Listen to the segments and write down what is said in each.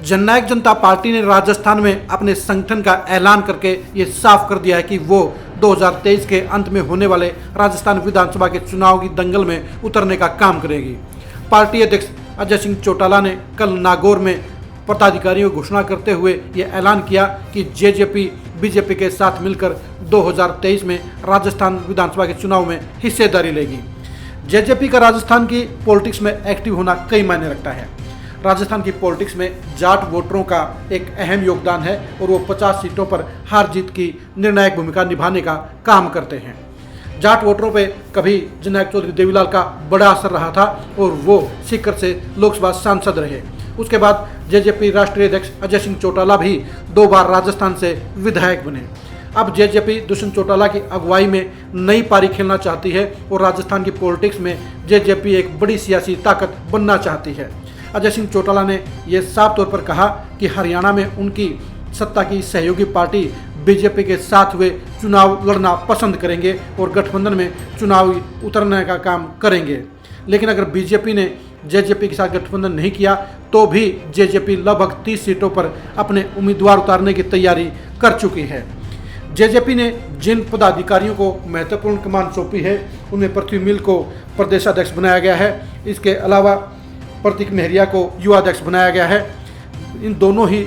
जननायक जनता party ने राजस्थान में अपने संगठन का ऐलान करके ये साफ कर दिया है कि वो 2023 के अंत में होने वाले राजस्थान विधानसभा के चुनाव की दंगल में उतरने का काम करेगी। पार्टी अध्यक्ष अजय सिंह चौटाला ने कल नागौर में पदाधिकारियों की घोषणा करते हुए ये ऐलान किया कि जेजेपी बीजेपी के साथ मिलकर 2023 में राजस्थान विधानसभा के चुनाव में हिस्सेदारी लेगी। जेजेपी का राजस्थान की पॉलिटिक्स में एक्टिव होना कई मायने रखता है। राजस्थान की पॉलिटिक्स में जाट वोटरों का एक अहम योगदान है और वो 50 सीटों पर हार जीत की निर्णायक भूमिका निभाने का काम करते हैं। जाट वोटरों पे कभी जननायक चौधरी देवीलाल का बड़ा असर रहा था और वो सीकर से लोकसभा सांसद रहे। उसके बाद जेजेपी राष्ट्रीय अध्यक्ष अजय सिंह चौटाला भी 2 बार राजस्थान से विधायक बने। अब जेजेपी दुष्यंत चौटाला की अगुवाई में नई पारी खेलना चाहती है और राजस्थान की पॉलिटिक्स में जेजेपी एक बड़ी सियासी ताकत बनना चाहती है। अजय सिंह चौटाला ने यह साफ तौर पर कहा कि हरियाणा में उनकी सत्ता की सहयोगी पार्टी बीजेपी के साथ वे चुनाव लड़ना पसंद करेंगे और गठबंधन में चुनावी उतरने का काम करेंगे। लेकिन अगर बीजेपी ने जेजेपी के साथ गठबंधन नहीं किया तो भी जेजेपी लगभग 30 सीटों पर अपने उम्मीदवार उतारने की तैयारी कर चुकी है। जेजेपी ने जिन पदाधिकारियों को महत्वपूर्ण कमान सौंपी है उनमें पृथ्वी मिल को प्रदेशाध्यक्ष बनाया गया है। इसके अलावा प्रतीक मेहरिया को युवा अध्यक्ष बनाया गया है। इन दोनों ही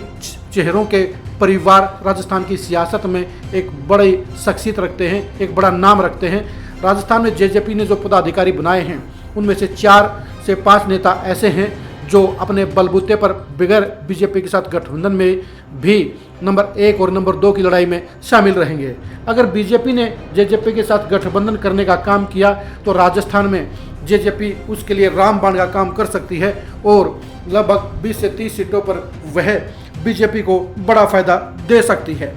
चेहरों के परिवार राजस्थान की सियासत में एक बड़ी शख्सियत रखते हैं, एक बड़ा नाम रखते हैं। राजस्थान में जेजेपी ने जो पदाधिकारी बनाए हैं उनमें से 4 से 5 नेता ऐसे हैं जो अपने बलबूते पर बगैर बीजेपी के साथ गठबंधन में भी नंबर 1 और नंबर 2 की लड़ाई में शामिल रहेंगे। अगर बीजेपी ने जेजेपी के साथ गठबंधन करने का काम किया तो राजस्थान में जेजेपी उसके लिए रामबाण का काम कर सकती है और लगभग 20 से 30 सीटों पर वह बीजेपी को बड़ा फायदा दे सकती है।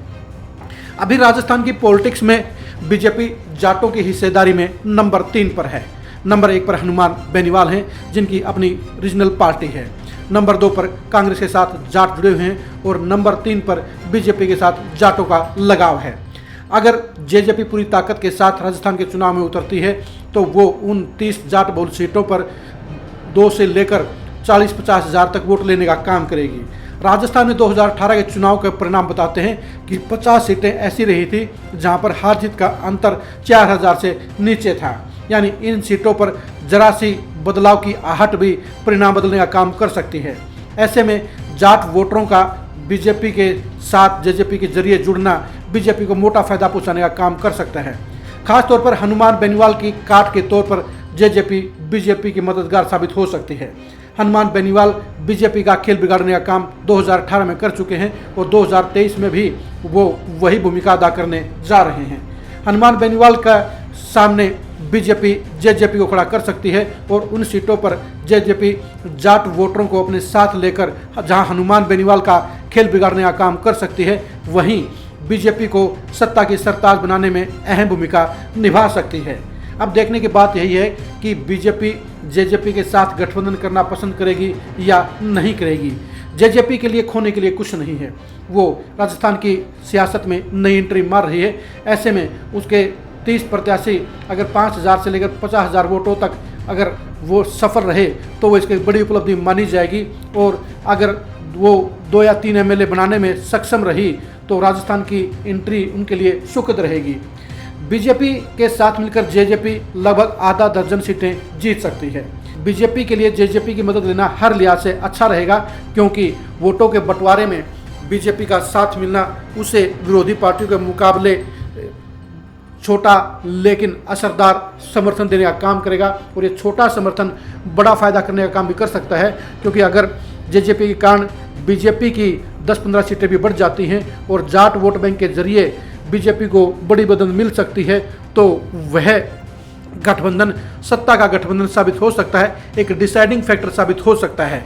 अभी राजस्थान की पॉलिटिक्स में बीजेपी जाटों की हिस्सेदारी में नंबर 3 पर है। नंबर 1 पर हनुमान बेनीवाल हैं जिनकी अपनी रीजनल पार्टी है। नंबर 2 पर कांग्रेस के साथ जाट जुड़े हुए हैं और नंबर 3 पर बीजेपी के साथ जाटों का लगाव है। अगर जेजेपी पूरी ताकत के साथ राजस्थान के चुनाव में उतरती है तो वो उन 30 जाट बहुल सीटों पर 2 से लेकर 40-50 हज़ार तक वोट लेने का काम करेगी। राजस्थान में 2018 के चुनाव के परिणाम बताते हैं कि 50 सीटें ऐसी रही थी जहां पर हार जीत का अंतर 4000 से नीचे था। यानी इन सीटों पर जरा सी बदलाव की आहट भी परिणाम बदलने का काम कर सकती है। ऐसे में जाट वोटरों का बीजेपी के साथ जेजेपी के जरिए जुड़ना बीजेपी को मोटा फायदा पहुंचाने का काम कर सकता है। खास तौर पर हनुमान बेनीवाल की काट के तौर पर जेजेपी बीजेपी की मददगार साबित हो सकती है। हनुमान बेनीवाल बीजेपी का खेल बिगाड़ने का काम 2018 में कर चुके हैं और 2023 में भी वो वही भूमिका अदा करने जा रहे हैं। हनुमान बेनीवाल का सामने बीजेपी जेजेपी को खड़ा कर सकती है और उन सीटों पर जेजेपी जाट वोटरों को अपने साथ लेकर जहां हनुमान बेनीवाल का खेल बिगाड़ने का काम कर सकती है वहीं बीजेपी को सत्ता की सरताज बनाने में अहम भूमिका निभा सकती है। अब देखने की बात यही है कि बीजेपी जेजेपी के साथ गठबंधन करना पसंद करेगी या नहीं करेगी। जेजेपी के लिए खोने के लिए कुछ नहीं है। वो राजस्थान की सियासत में नई एंट्री मार रही है। ऐसे में उसके 30 प्रत्याशी अगर 5000 से लेकर 50,000 वोटों तक अगर वो सफल रहे तो वो इसकी बड़ी उपलब्धि मानी जाएगी और अगर वो 2 या 3 एमएलए बनाने में सक्षम रही तो राजस्थान की एंट्री उनके लिए सुखद रहेगी। बीजेपी के साथ मिलकर जेजेपी लगभग आधा दर्जन सीटें जीत सकती है। बीजेपी के लिए जेजेपी की मदद लेना हर लिहाज से अच्छा रहेगा क्योंकि वोटों के बंटवारे में बीजेपी का साथ मिलना उसे विरोधी पार्टियों के मुकाबले छोटा लेकिन असरदार समर्थन देने का काम करेगा और ये छोटा समर्थन बड़ा फायदा करने का काम भी कर सकता है क्योंकि अगर जेजेपी के कारण बीजेपी की 10-15 सीटें भी बढ़ जाती हैं और जाट वोट बैंक के जरिए बीजेपी को बड़ी मदद मिल सकती है तो वह गठबंधन सत्ता का गठबंधन साबित हो सकता है, एक डिसाइडिंग फैक्टर साबित हो सकता है।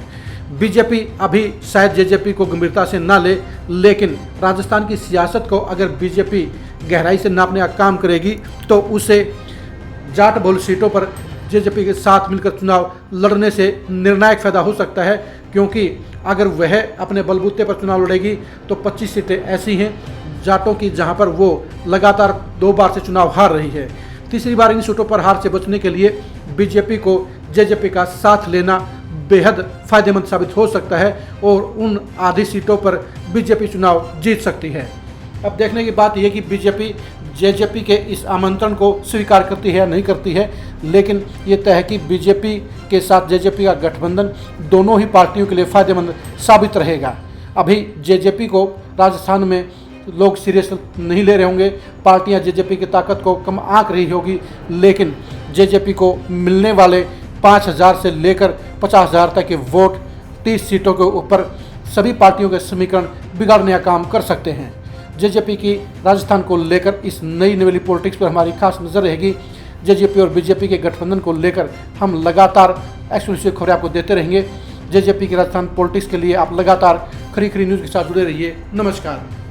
बीजेपी अभी शायद जेजेपी को गंभीरता से ना ले लेकिन राजस्थान की सियासत को अगर बीजेपी गहराई से नापने का काम करेगी तो उसे जाट बहुल सीटों पर जेजेपी के साथ मिलकर चुनाव लड़ने से निर्णायक फायदा हो सकता है क्योंकि अगर वह अपने बलबूते पर चुनाव लड़ेगी तो 25 सीटें ऐसी हैं जाटों की जहां पर वो लगातार 2 बार से चुनाव हार रही है। तीसरी बार इन सीटों पर हार से बचने के लिए बीजेपी को जेजेपी का साथ लेना बेहद फायदेमंद साबित हो सकता है और उन आधी सीटों पर बीजेपी चुनाव जीत सकती है। अब देखने की बात यह कि बीजेपी जेजेपी के इस आमंत्रण को स्वीकार करती है या नहीं करती है, लेकिन ये तय है कि बीजेपी के साथ जेजेपी का गठबंधन दोनों ही पार्टियों के लिए फायदेमंद साबित रहेगा। अभी जेजेपी को राजस्थान में लोग सीरियस नहीं ले रहे होंगे, पार्टियां जेजेपी की ताकत को कम आंक रही होगी, लेकिन जेजेपी को मिलने वाले 5,000 से लेकर 50,000 तक के वोट 30 सीटों के ऊपर सभी पार्टियों के समीकरण बिगाड़ने का काम कर सकते हैं। जेजेपी की राजस्थान को लेकर इस नई नवेली पॉलिटिक्स पर हमारी खास नज़र रहेगी। जेजेपी और बीजेपी के गठबंधन को लेकर हम लगातार एक्सक्लूसिव खबरें आपको देते रहेंगे। जेजेपी की राजस्थान पॉलिटिक्स के लिए आप लगातार खरी न्यूज़ के साथ जुड़े रहिए। नमस्कार।